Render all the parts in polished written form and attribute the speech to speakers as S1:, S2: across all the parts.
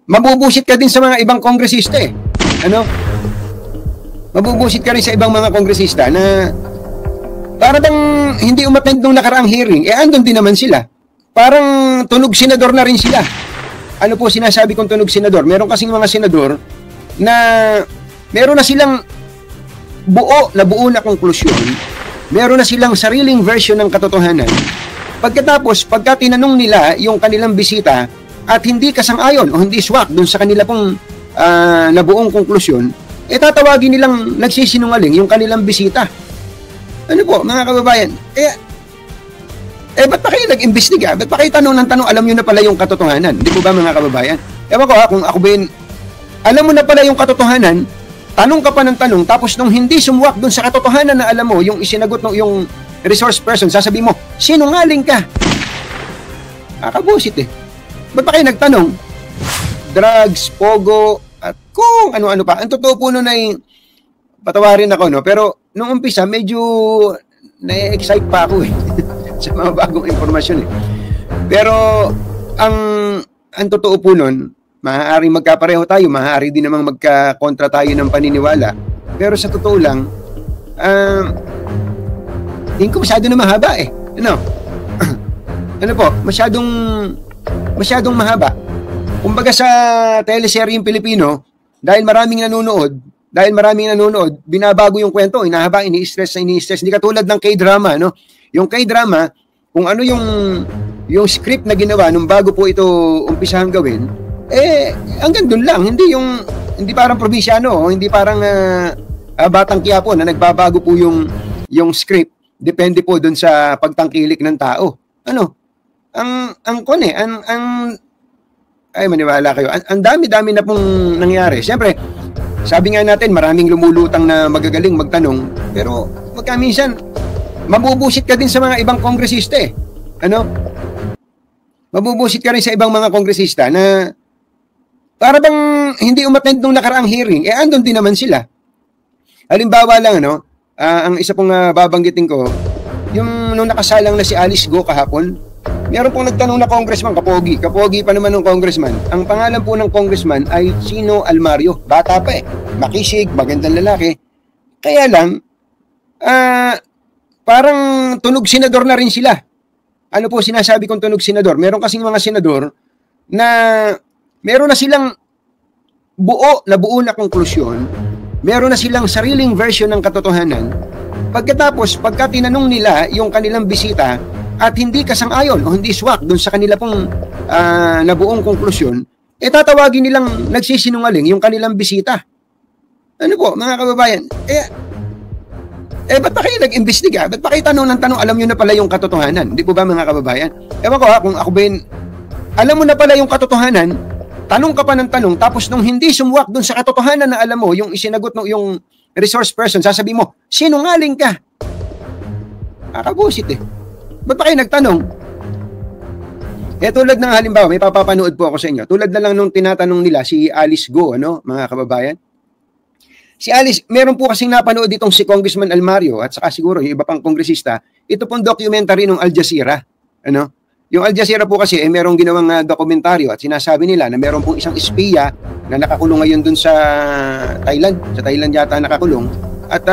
S1: mabubusit ka din sa mga ibang kongresista eh. Ano? Mabubusit ka rin sa ibang mga kongresista na para bang hindi umattend nung nakaraang hearing, eh andun din naman sila. Parang tunog senador na rin sila. Ano po sinasabi kong tunog senador? Meron kasing mga senador na meron na silang buo na konklusyon, meron na silang sariling version ng katotohanan. Pagkatapos, pagka tinanong nila yung kanilang bisita at hindi kasang-ayon o hindi swak dun sa kanila pong nabuong konklusyon, eh tatawagin nilang nagsisinungaling yung kanilang bisita. Ano po, mga kababayan? Kaya, ba't pa kayo nag-imbestiga? Ba't pa kayo tanong ng tanong? Alam nyo na pala yung katotohanan. Hindi po ba, mga kababayan? Ewan ko ha, kung ako ba yun, alam mo na pala yung katotohanan, tanong ka pa ng tanong, tapos nung hindi sumuwak dun sa katotohanan na alam mo, yung isinagot ng yung resource person, sasabihin mo, sinungaling ka. Kakabusit eh. Ba't pa kayo nagtanong? Drugs, pogo, at kung ano-ano pa. Ang totoo po nun ay, patawarin ako, no? Pero, nung umpisa, medyo na-excite pa ako eh. Sa mga bagong impormasyon eh. Pero, ang totoo po nun, maaaring magkapareho tayo, maaari din namang magka-kontra tayo ng paniniwala. Pero sa totoo lang, hindi ko masyado na mahaba eh. Ano? Ano po? Masyadong mahaba. Kumbaga sa teleseryeng Pilipino, dahil maraming nanonood, binabago yung kwento, inahaba, ini-stress. Hindi katulad ng K-drama, no? Yung K-drama, kung ano yung script na ginawa nung bago po ito umpisahang gawin, hanggang dun lang. Hindi parang probinsyano, hindi parang Batang Quiapo na nagbabago po yung script. Depende po dun sa pagtangkilik ng tao. Ano? Ay, maniwala kayo. Ang dami-dami na pong nangyari. Siyempre, sabi nga natin, maraming lumulutang na magagaling magtanong. Pero, minsan, mabubusit ka din sa mga ibang kongresista eh. Ano? Mabubusit ka rin sa ibang mga kongresista na para bang hindi umattend nung nakaraang hearing, eh andun din naman sila. Halimbawa lang, ano, ang isa pong babanggitin ko, yung nung nakasalang na si Alice Go kahapon, meron pong nagtanong na congressman, kapogi pa naman ng congressman. Ang pangalan po ng congressman ay Chino Almario. Bata pa eh. Makisig, magandang lalaki. Kaya lang, parang tunog senador na rin sila. Ano po sinasabi kong tunog senador? Meron kasing mga senador na meron na silang buo na konklusyon, meron na silang sariling version ng katotohanan. Pagkatapos, pagka tinanong nila yung kanilang bisita at hindi kasang-ayon o hindi swak dun sa kanila pong nabuong konklusyon, eh tatawagin nilang nagsisinungaling yung kanilang bisita. Ano po, mga kababayan? Ba't pa kayo nag-imbestiga? Ba't pa kayo tanong ng tanong? Alam nyo na pala yung katotohanan. Hindi po ba, mga kababayan? Ewan ko ha, kung ako ba yun, alam mo na pala yung katotohanan, tanong ka pa ng tanong, tapos nung hindi sumuwak dun sa katotohanan na alam mo, yung isinagot ng yung resource person, sasabihin mo, sinungaling ka. Kakabusit eh. Ba't pa kayo nagtanong? Tulad ng halimbawa, may papapanood po ako sa inyo. Tulad na lang nung tinatanong nila si Alice Go, ano, mga kababayan? Si Alice, meron po kasing napanood itong si Congressman Almario at saka siguro yung iba pang kongresista, ito pong documentary ng Al Jazeera. Ano? Yung Al Jazeera po kasi merong ginawang dokumentaryo at sinasabi nila na meron pong isang espiya na nakakulong ngayon dun sa Thailand. Sa Thailand yata nakakulong. At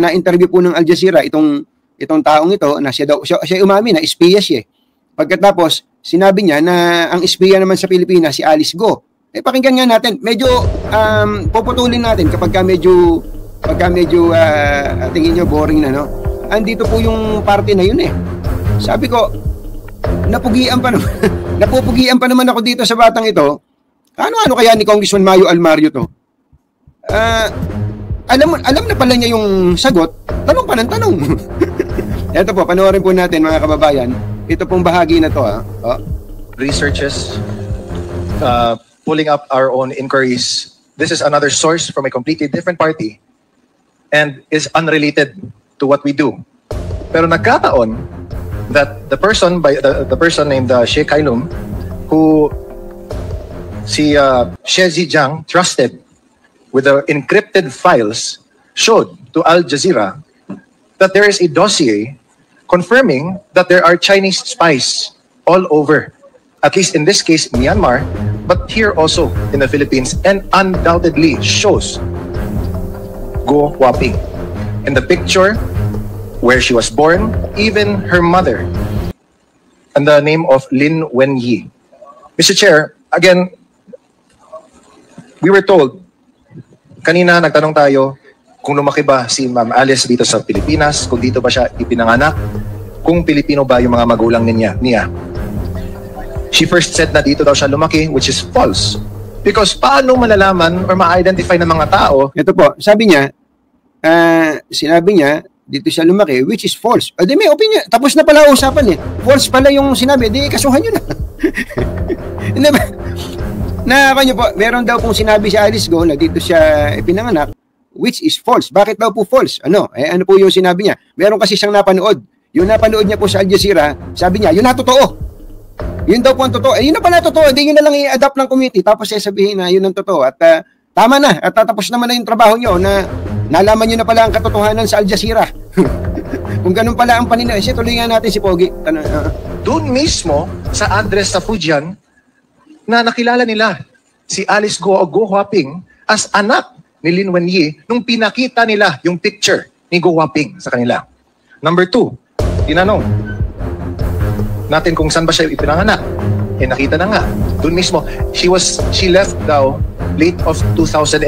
S1: na-interview po ng Al Jazeera itong taong ito na siya umamin na espiya siya. Pagkatapos, sinabi niya na ang espiya naman sa Pilipinas si Alice Go. Pakinggan nga natin. Medyo puputulin natin kapag medyo tingin nyo boring na, no? Andito po yung parte na yun eh. Sabi ko, napupugian pa naman ako dito sa batang ito. Ano kaya ni Congressman Mayo Almario to? Alam na pala niya yung sagot. Tanong pa ng tanong. Ito po, panoorin po natin mga kababayan. Ito pong bahagi na to.
S2: Researches, pulling up our own inquiries. This is another source from a completely different party and is unrelated to what we do. Pero nagkataon that the person named Sheikh Kailum, who si Xie Zhejiang trusted with the encrypted files, showed to Al Jazeera that there is a dossier confirming that there are Chinese spies all over, at least in this case, Myanmar, but here also in the Philippines, and undoubtedly shows Go Huaping. In the picture, where she was born, even her mother, and the name of Lin Wenyi. Mr. Chair, again, we were told, kanina nagtanong tayo kung lumaki ba si Ma'am Alice dito sa Pilipinas, kung dito ba siya ipinanganak, kung Pilipino ba yung mga magulang niya. She first said na dito daw siya lumaki, which is false. Because paano malalaman or ma-identify ng mga tao?
S1: Ito po, sabi niya, sinabi niya, dito siya lumaki, which is false. O di may opinion. Tapos na pala usapan eh. False pala yung sinabi, di kasuhan nyo na. Hindi ba? Nakaka nyo po, meron daw pong sinabi si Alice Go na dito siya ipinanganak, which is false. Bakit daw po false? Ano po yung sinabi niya? Meron kasi siyang napanood. Yung napanood niya po sa Al Jazeera, sabi niya, yun na totoo. Yun daw po ang totoo. Yun na pala totoo. Hindi yun na lang i-adapt ng committee. Tapos sabihin na yun ang totoo. At tama na. At tatapos naman na yung trabaho nyo na nalaman nyo na pala ang katotohanan sa Al Jazeera. Kung ganun pala ang panina. Tuloy nga natin si Pogi.
S2: Doon mismo, sa address sa Fujian, na nakilala nila si Alice Go Huaping as anak ni Lin Wenyi nung pinakita nila yung picture ni Go Huaping sa kanila. Number 2, tinanong natin kung saan ba siya ipinanganak. Nakita na nga. Doon mismo, she left daw late of 2002.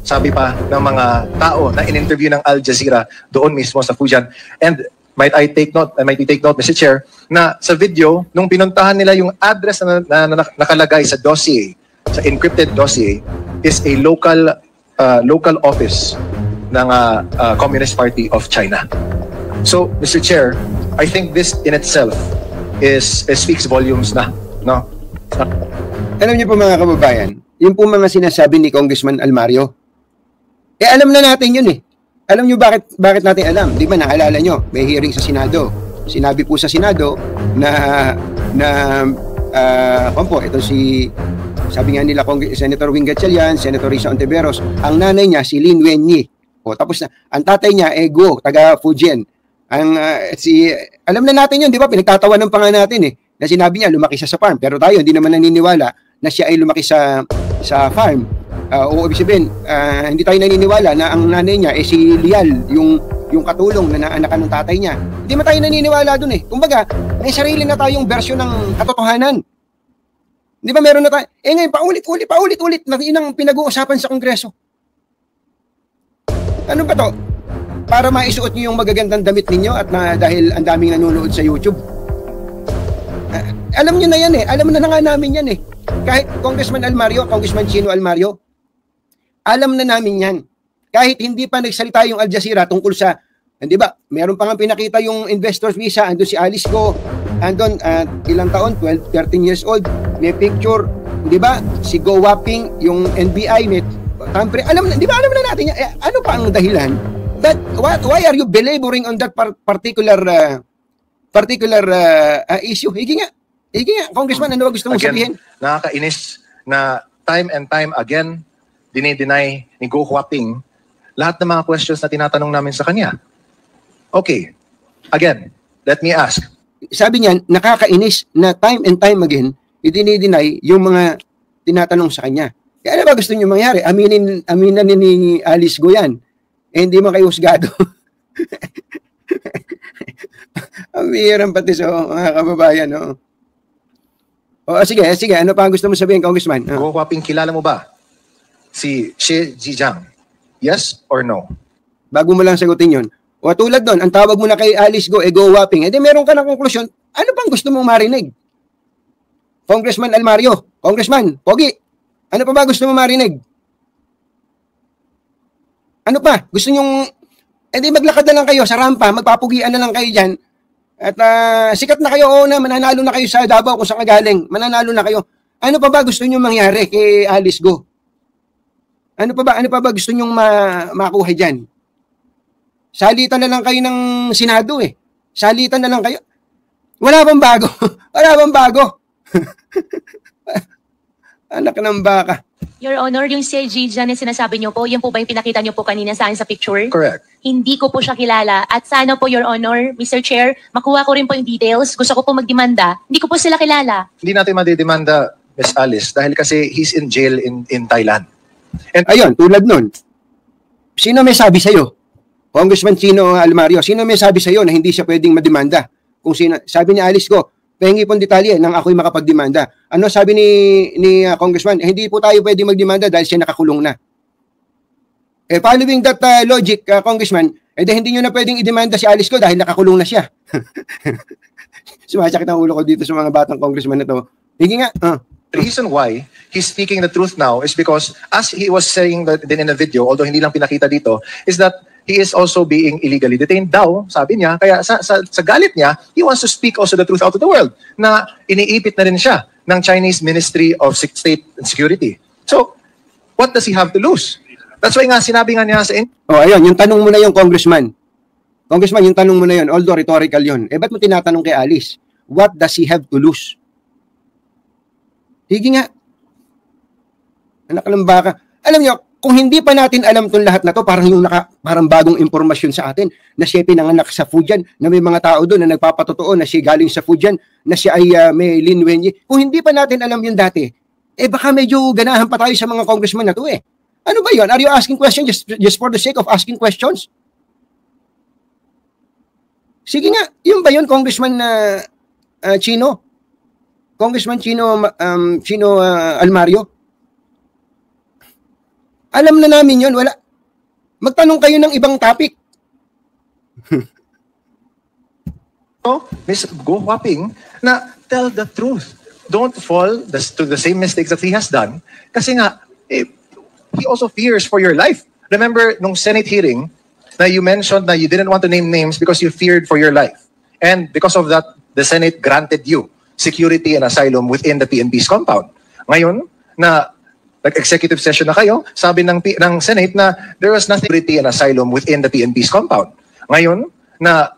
S2: Sabi pa ng mga tao na in-interview ng Al Jazeera doon mismo sa Fujian. And might we take note, Mr. Chair, na sa video, nung pinuntahan nila yung address na nakalagay sa dossier, sa encrypted dossier, is a local office ng Communist Party of China. So, Mr. Chair, I think this in itself speaks volumes na, no?
S1: Alam niyo po mga kababayan, yung po mga sinasabi ni Congressman Almario, alam na natin yun eh. Alam niyo bakit natin alam? Di ba naalala niyo, may hearing sa Senado. Sinabi po sa Senado na sabi nga nila Senator Wing Gatchalian, Senator Risa Ontiveros, ang nanay niya si Lin Wenyi. Tapos na, ang tatay niya Go, taga Fujian. Alam na natin yun, di ba? Pinagtatawanan pa nga natin eh. Na sinabi niya lumaki siya sa farm, pero tayo hindi naman naniniwala na siya ay lumaki sa farm. O ibig sabihin, hindi tayo naniniwala na ang nanay niya si Lial, yung katulong na naanakan ng tatay niya. Hindi man tayo naniniwala dun eh. Kumbaga, may sarili na tayong bersyon ng katotohanan. Di ba meron na tayo? Ngayon, paulit-ulit na yun ang pinag-uusapan sa Kongreso. Ano ba to? Para maisuot niyo yung magagandang damit ninyo at dahil ang daming nanonood sa YouTube. Alam niyo na yan eh. Alam na nga namin yan eh. Kahit Congressman Almario, Congressman Chino Almario, alam na namin yan. Kahit hindi pa nagsalita yung Al Jazeera tungkol sa, di ba, meron pa nga pinakita yung investor's visa, andun si Alice Go, andun ilang taon, 12, 13 years old, may picture, di ba, si Go Huaping, yung NBI, may tampre, di ba alam na natin yan? Ano pa ang dahilan? Why are you belaboring on that particular issue? Higi nga, Congressman, ano ba gusto mong sabihin?
S2: Nakakainis na time and time again, dinideny ni Go Huaping lahat ng mga questions na tinatanong namin sa kanya. Okay, again, let me ask.
S1: Sabi niya, nakakainis na time and time again, dinideny yung mga tinatanong sa kanya. Kaya ano ba gusto niyo mangyari? Aminan ni Alice Go yan. Hindi man kayo husgado. Ang bihirang pati sa mga kababayan, no? Sige, ano pa gusto mo sabihin, Congressman?
S2: Go Huaping, kilala mo ba si Xie Zhejiang? Yes or no?
S1: Bago mo lang sagutin yun. Tulad doon, ang tawag mo na kay Alice Go, Go Huaping. Meron ka ng konklusyon. Ano pang gusto mong marinig? Congressman Almario, Congressman Pogi, ano pa ba gusto mong marinig? Ano pa? Gusto nyong, maglakad na lang kayo sa rampa, magpapugian na lang kayo dyan. At sikat na kayo, mananalo na kayo sa Davao kung saan galing. Mananalo na kayo. Ano pa ba gusto nyong mangyari kay Alice Go? Ano pa ba gusto nyong makuha dyan? Salitan na lang kayo ng Senado eh. Salitan na lang kayo. Wala bang bago? Wala bang bago? Anak ng baka.
S3: Your Honor, yung si Zhejiang na sinasabi niyo po, yan po ba yung pinakita niyo po kanina sa akin sa picture?
S2: Correct.
S3: Hindi ko po siya kilala. At sana po, Your Honor, Mr. Chair, makuha ko rin po yung details. Gusto ko po magdemanda. Hindi ko po sila kilala.
S2: Hindi natin madidemanda, Miss Alice dahil kasi he's in jail in Thailand. And
S1: Ayun, tulad nun. Sino may sabi sa'yo? Congressman Chino Almario, sino may sabi sa'yo na hindi siya pwedeng mademanda? Kung sino, sabi ni Alice ko, pahingi pong detalye nang ako'y makapagdemanda. Ano sabi ni Congressman? Hindi po tayo pwedeng magdemanda dahil siya nakakulong na. Following that logic, Congressman, hindi nyo na pwedeng idemanda si Alice ko dahil nakakulong na siya. Sumasakit ang ulo ko dito sa mga batang congressman na to. Hindi nga.
S2: the reason why he's speaking the truth now is because, as he was saying that din in a video, although hindi lang pinakita dito, is that he is also being illegally detained daw, sabi niya. Kaya sa galit niya, he wants to speak also the truth out to the world na iniipit na rin siya ng Chinese Ministry of State and Security. So, what does he have to lose? That's why nga, sinabi nga niya sa
S1: ayun, yung tanong mo na yung Congressman. Congressman, yung tanong mo na yun, although rhetorical yun, ba't mo tinatanong kay Alice? What does he have to lose? Sige nga. Anak ng baka. Alam niyo, kung hindi pa natin alam itong lahat na to, parang bagong impormasyon sa atin na siya pinanganak sa Fujian, na may mga tao doon na nagpapatotoo na siya galing sa Fujian, na siya ay may Lin Wenyi. Kung hindi pa natin alam yun dati, baka medyo ganahan pa tayo sa mga congressman na to Ano ba yun? Are you asking questions just for the sake of asking questions? Sige nga, yun ba yun, Congressman Chino? Congressman Chino Almario? Alam na namin yun, wala. Magtanong kayo ng ibang topic.
S2: Miss Go Huaping, na tell the truth. Don't fall to the same mistakes that he has done. Kasi nga, he also fears for your life. Remember, nung Senate hearing, na you mentioned na you didn't want to name names because you feared for your life. And because of that, the Senate granted you security and asylum within the PNP's compound. Ngayon, na nag-executive session na kayo, sabi ng Senate na there was nothing security and asylum within the PNP's compound. Ngayon, na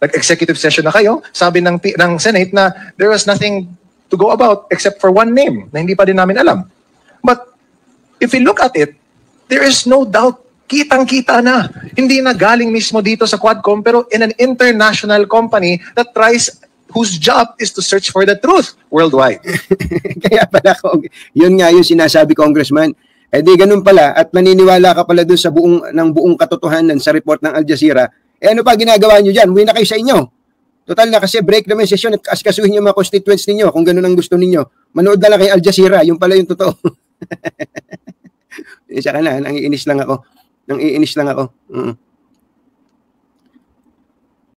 S2: nag-executive session na kayo, sabi ng Senate na there was nothing to go about except for one name na hindi pa din namin alam. But if we look at it, there is no doubt, kitang-kita na. Hindi na galing mismo dito sa Quadcom, pero in an international company that whose job is to search for the truth worldwide.
S1: Kaya pala, yun nga yung sinasabi, Congressman. Di ganun pala, at naniniwala ka pala dun sa buong katotohanan sa report ng Al Jazeera. Ano pa ginagawa nyo dyan? Uwi na kayo sa inyo. Total na kasi break naman session at askasuhin yung mga constituents ninyo kung ganun ang gusto ninyo. Manood na lang kay Al Jazeera, yung pala yung totoo. Isa ka na, nangiinis lang ako.